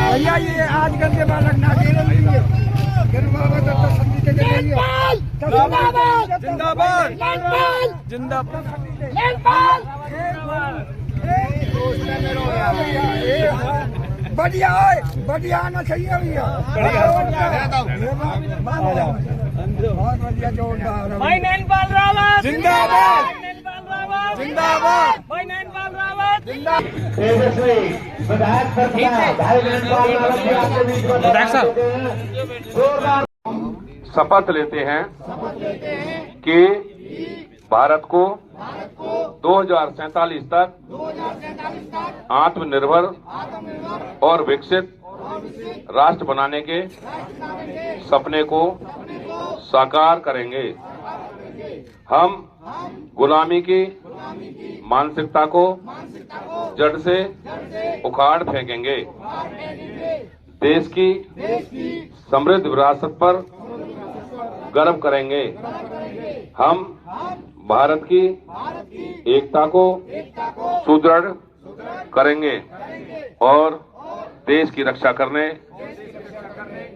भैया ये आजकल के बालक ना जिंदाबाद जिंदाबाद बढ़िया बढ़िया आना चाहिए भैया बहुत बढ़िया जोरदार भाई नैनपाल रावत जिंदाबाद नैनपाल रावत जिंदाबाद भाई नैनपाल रावत तेजस्वी विधायक भाई नैनपाल रावत जी आपके बीच में जोरदार शपथ लेते हैं कि भारत को 2047 तक आत्मनिर्भर और विकसित राष्ट्र बनाने के सपने को साकार करेंगे। हम गुलामी की मानसिकता को जड़ से उखाड़ फेंकेंगे। देश की समृद्ध विरासत पर गर्व करेंगे। हम भारत की एकता को सुदृढ़ करेंगे और देश की रक्षा करने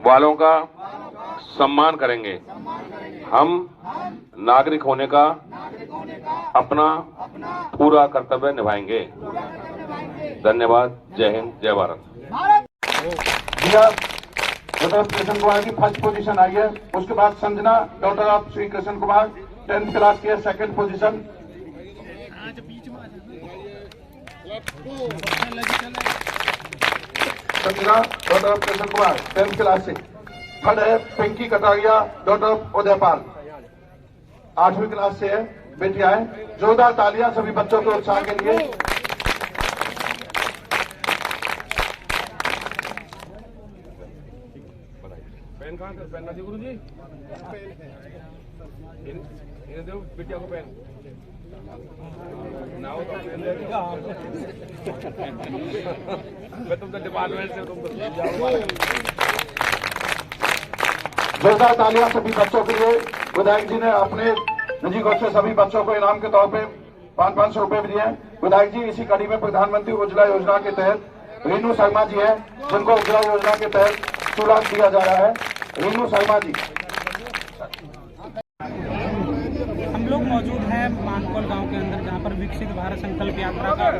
वालों का सम्मान करेंगे। हम नागरिक होने का अपना पूरा कर्तव्य निभाएंगे। धन्यवाद। जय हिंद, जय भारत। कृष्ण कुमार की फर्स्ट पोजीशन आई है। उसके बाद Sanjana daughter of Shri Krishna Kumar 10th class की है, second position. Sanjana daughter of Krishna Kumar 10th class से। थर्ड है पिंकी कटारिया डॉक्टर ऑफ उदयपाल 8वीं क्लास से है, बेटियां है। जोरदार तालियां सभी बच्चों के उत्साह के लिए। पेन कहाँ से? पेन ना गुरु जी, इन्हें दो बिटिया को पेन ना हो तो पेन दे दो। मैं तुम तो डिपार्टमेंट से तुम तो जोरदार तालियां सभी बच्चों के लिए। विधायक जी ने अपने निजी कोष से सभी बच्चों को इनाम के तौर पे 500 रुपए भी दिए। विधायक जी इसी कड़ी में प्रधानमंत्री उज्ज्वला योजना के तहत रेणु शर्मा जी है, जिनको उज्ज्वला योजना के तहत सुराग दिया जा रहा है। रेणु शर्मा जी। हम लोग मौजूद हैं मानकोल गांव के अंदर, जहां पर विकसित भारत संकल्प यात्रा का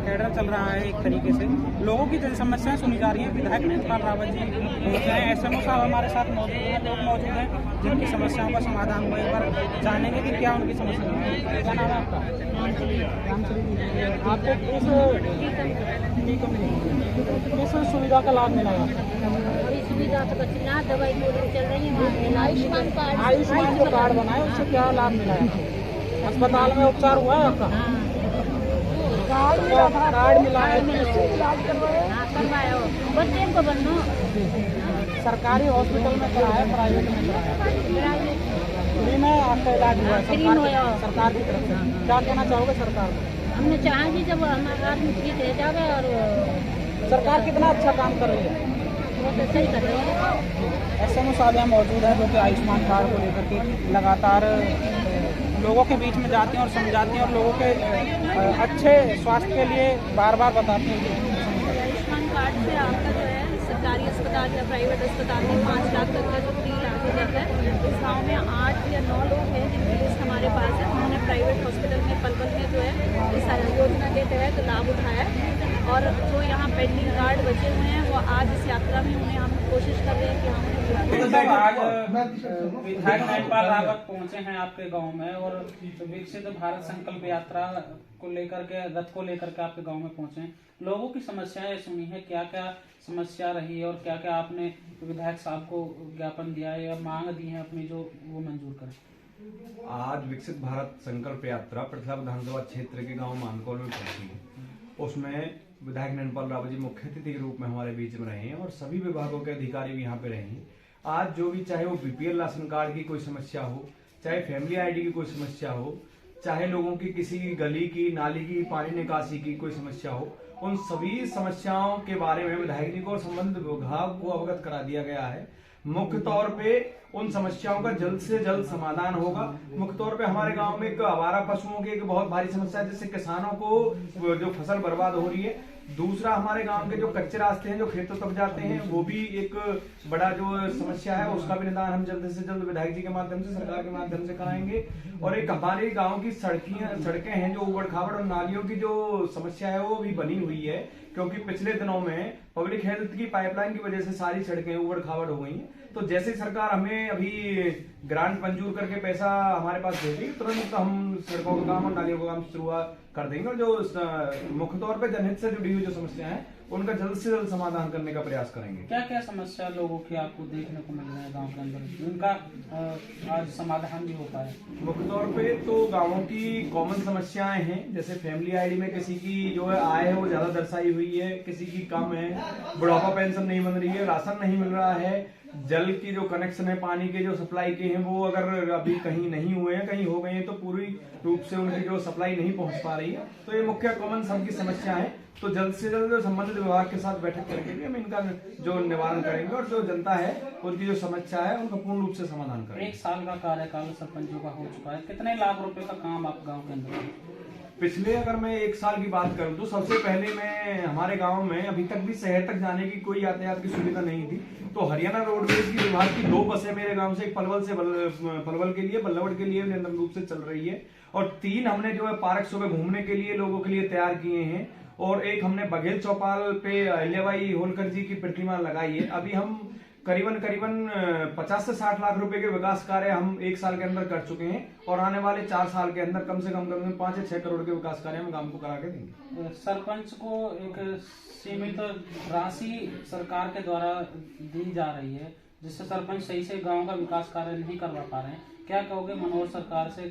कैडर चल रहा है। एक तरीके से लोगों की जन समस्याएं सुनी जा रही हैं। विधायक नैनपाल रावत जी पहुंचे हैं, एसएमओ साहब हमारे साथ मौजूद हैं, लोग मौजूद हैं जिनकी समस्याओं का समाधान हुआ। एक बार जानेंगे कि क्या उनकी समस्या है। क्या नाम है आपका? आपको किस सुविधा का लाभ मिला? सुविधा तो ना दवाई चल रही है। आयुष्मान जो कार्ड बनाए उससे क्या लाभ मिला है? अस्पताल में उपचार हुआ है आपका? कार्ड मिला है, करवाया बच्चे को बनना। सरकारी हॉस्पिटल में कराया, प्राइवेट में कराया? फ्री में आपका इलाज हुआ है सरकार की तरफ से। क्या कहना चाहोगे सरकार को? हमने चाहा कि जब हमारा आदमी ठीक रह जावे। और सरकार कितना अच्छा काम कर रही है, बहुत अच्छा ही कर रही है। एसएमओ साहब यहाँ मौजूद है जो कि आयुष्मान कार्ड को लेकर के लगातार लोगों के बीच में जाती हैं और समझाती हैं और लोगों के अच्छे स्वास्थ्य के लिए बार बार बताती हैं। आयुष्मान कार्ड से आपका जो है सरकारी अस्पताल या प्राइवेट अस्पताल में 5 लाख तक का जो फ्री इलाज हो जाता है। इस गाँव में 8 या 9 लोग हैं जिनकी लिस्ट हमारे पास है। उन्होंने प्राइवेट हॉस्पिटल में पलवल में जो है इस योजना के तहत लाभ उठाया है। और जो यहाँ पेंडिंग कार्ड बचे हुए हैं वो आज इस यात्रा में उन्हें हम कोशिश कर रहे हैं कि हम आज विधायक नैनपाल रावत पहुंचे हैं आपके गांव में और विकसित भारत संकल्प यात्रा को लेकर के, रथ को लेकर के आपके गांव में पहुंचे हैं। लोगों की समस्याएं सुनी है, क्या क्या समस्या रही है और क्या क्या आपने विधायक साहब को ज्ञापन दिया है या मांग दी है अपनी जो वो मंजूर करें? आज विकसित भारत संकल्प यात्रा पृथला विधानसभा क्षेत्र के गांव मानकोल में पहुंची है। उसमें विधायक नैनपाल रावत जी मुख्य अतिथि के रूप में हमारे बीच में रहे हैं और सभी विभागों के अधिकारी भी यहाँ पे रहे हैं। आज जो भी, चाहे वो बीपीएल राशन कार्ड की कोई समस्या हो, चाहे फैमिली आईडी की कोई समस्या हो, चाहे लोगों की किसी गली की, नाली की, पानी निकासी की कोई समस्या हो, उन सभी समस्याओं के बारे में विधायक जी को और संबंधित विभाग को अवगत करा दिया गया है। मुख्य तौर पे उन समस्याओं का जल्द से जल्द समाधान होगा। मुख्य तौर पे हमारे गांव में एक आवारा पशुओं की एक बहुत भारी समस्या है, जिससे किसानों को जो फसल बर्बाद हो रही है। दूसरा, हमारे गांव के जो कच्चे रास्ते हैं जो खेतों तक जाते हैं, वो भी एक बड़ा जो समस्या है, उसका भी निदान हम जल्द से जल्द विधायक जी के माध्यम से, सरकार के माध्यम से कराएंगे। और एक हमारे गांव की सड़कें हैं जो उबड़ खाबड़ और नालियों की जो समस्या है वो भी बनी हुई है, क्योंकि पिछले दिनों में पब्लिक हेल्थ की पाइपलाइन की वजह से सारी सड़कें उबड़ खाबड़ हो गई हैं। तो जैसे सरकार हमें अभी ग्रांट मंजूर करके पैसा हमारे पास देगी, तुरंत हम सड़कों का काम और नालियों का काम शुरुआत कर देंगे, और जो मुख्य तौर पे जनहित से जुड़ी हुई जो समस्या है उनका जल्द से जल्द समाधान करने का प्रयास करेंगे। क्या क्या समस्या लोगों की आपको देखने को मिल रहे हैं गांव के अंदर, उनका आज समाधान भी हो पाए? मुख्य तौर पे तो गांवों की कॉमन समस्याएं हैं, जैसे फैमिली आईडी में किसी की जो है आय है वो ज्यादा दर्शाई हुई है, किसी की कम है, बुढ़ापा पेंशन नहीं मिल रही है, राशन नहीं मिल रहा है, जल की जो कनेक्शन है, पानी के जो सप्लाई के हैं वो अगर अभी कहीं नहीं हुए हैं, कहीं हो गए हैं तो पूरी रूप से उनकी जो सप्लाई नहीं पहुंच पा रही है। तो ये मुख्य कॉमन सबकी समस्या है। तो जल्द से जल्द संबंधित विभाग के साथ बैठक करके भी हम इनका जो निवारण करेंगे, और जो जनता है उनकी जो समस्या है उनका पूर्ण रूप से समाधान करेंगे। 1 साल का कार्यकाल सरपंचों का हो चुका है, कितने लाख रुपए का काम आप गाँव के अंदर? पिछले अगर मैं 1 साल की बात करूं तो सबसे पहले मैं हमारे गांव में अभी तक भी शहर तक जाने की कोई यातायात की सुविधा नहीं थी, तो हरियाणा रोडवेज की विभाग की 2 बसें मेरे गांव से, एक पलवल के लिए, बल्लवड़ के लिए निरंतर रूप से चल रही है, और 3 हमने जो है पार्क सुबह घूमने के लिए लोगों के लिए तैयार किए हैं, और एक हमने बघेल चौपाल पे अहिल्याबाई होलकर जी की प्रतिमा लगाई है। अभी हम करीबन 50 से 60 लाख रुपए के विकास कार्य हम 1 साल के अंदर कर चुके हैं, और आने वाले 4 साल के अंदर कम से कम 5 से 6 करोड़ के विकास कार्य हम गांव को करा के देंगे। सरपंच को एक सीमित राशि सरकार के द्वारा दी जा रही है, जिससे सरपंच सही से गांव का विकास कार्य नहीं करवा पा रहे हैं। क्या कहोगे मनोहर सरकार से,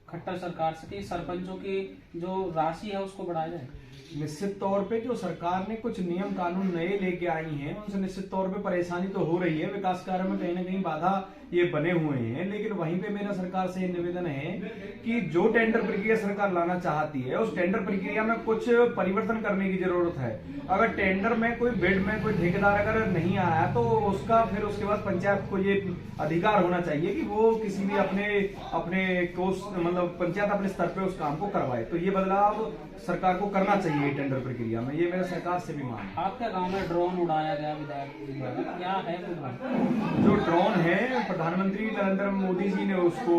खट्टर सरकार से, कि सरपंचों की जो राशि है उसको बढ़ाया जाए? निश्चित तौर पे जो सरकार ने कुछ नियम कानून नए लेके आई हैं, उनसे निश्चित तौर पे परेशानी तो हो रही है, विकास कार्य में कहीं ना कहीं बाधा ये बने हुए हैं। लेकिन वहीं पे मेरा सरकार से निवेदन है कि जो टेंडर प्रक्रिया सरकार लाना चाहती है, उस टेंडर प्रक्रिया में कुछ परिवर्तन करने की जरूरत है। अगर टेंडर में कोई बिड में कोई ठेकेदार अगर नहीं आया तो उसका फिर उसके बाद पंचायत को ये अधिकार होना चाहिए कि वो किसी भी अपने कोष मतलब पंचायत अपने स्तर पे उस काम को करवाए। तो ये बदलाव सरकार को करना चाहिए टेंडर प्रक्रिया में, ये मेरे सरकार से भी मांग है। आपके गांव में ड्रोन उड़ाया गया विधायक जी द्वारा, क्या है वो? जो ड्रोन है, प्रधानमंत्री नरेंद्र मोदी जी ने उसको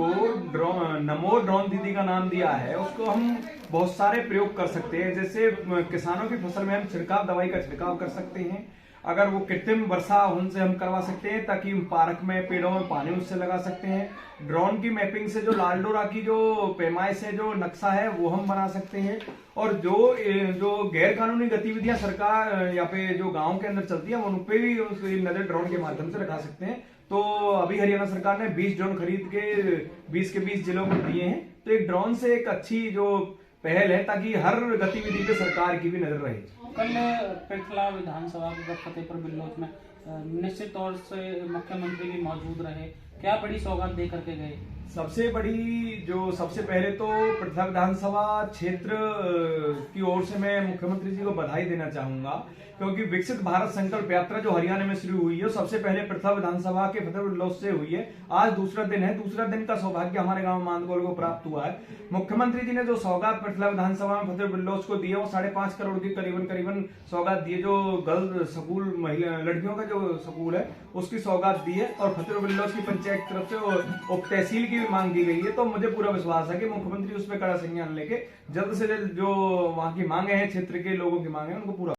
नमो ड्रोन दीदी का नाम दिया है। उसको हम बहुत सारे प्रयोग कर सकते हैं, जैसे किसानों की फसल में हम छिड़काव दवाई का छिड़काव कर सकते हैं, अगर वो कृत्रिम वर्षा उनसे हम करवा सकते हैं ताकि पार्क में पेड़ों में पानी उससे लगा सकते हैं। ड्रोन की मैपिंग से जो लाल डोरा की जो पैमाइश है, जो नक्शा है, वो हम बना सकते हैं। और जो गैर कानूनी गतिविधियां सरकार या पे जो गांव के अंदर चलती है उन पे भी नजर ड्रोन के माध्यम से रखा सकते हैं। तो अभी हरियाणा सरकार ने 20 ड्रोन खरीद के 20 के 20 जिलों को दिए हैं। तो एक ड्रोन से एक अच्छी जो पहल है ताकि हर गतिविधि पे सरकार की भी नजर रहे। कल पिठला विधानसभा के फतेहपुर बिल्लोच में निश्चित तौर से मुख्यमंत्री भी मौजूद रहे, क्या बड़ी सौगात दे करके गए? सबसे पहले तो पिठला विधानसभा क्षेत्र की ओर से मैं मुख्यमंत्री जी को बधाई देना चाहूंगा, क्योंकि विकसित भारत संकल्प यात्रा जो हरियाणा में शुरू हुई है सबसे पहले पिठला विधानसभा के फतेहपुर बिल्लोच से हुई है। आज दूसरा दिन है, दूसरा दिन का सौभाग्य हमारे गांव मानकोल को प्राप्त हुआ है। मुख्यमंत्री जी ने जो सौगात पिठला विधानसभा में फतेहपुर बिल्लोच को दी है वो 5.5 करोड़ की करीबन सौगात दी है। जो गर्ल्स स्कूल महिला लड़कियों का जो स्कूल है उसकी सौगात दी है, और फतेहपुर बिल्लोच की पंचायत की तरफ से उप तहसील की भी मांग दी गई है। तो मुझे पूरा विश्वास है कि मुख्यमंत्री उस पर कड़ा संज्ञान लेके जल्द से जल्द जो वहां की मांगे हैं, क्षेत्र के लोगों की मांगे हैं, उनको पूरा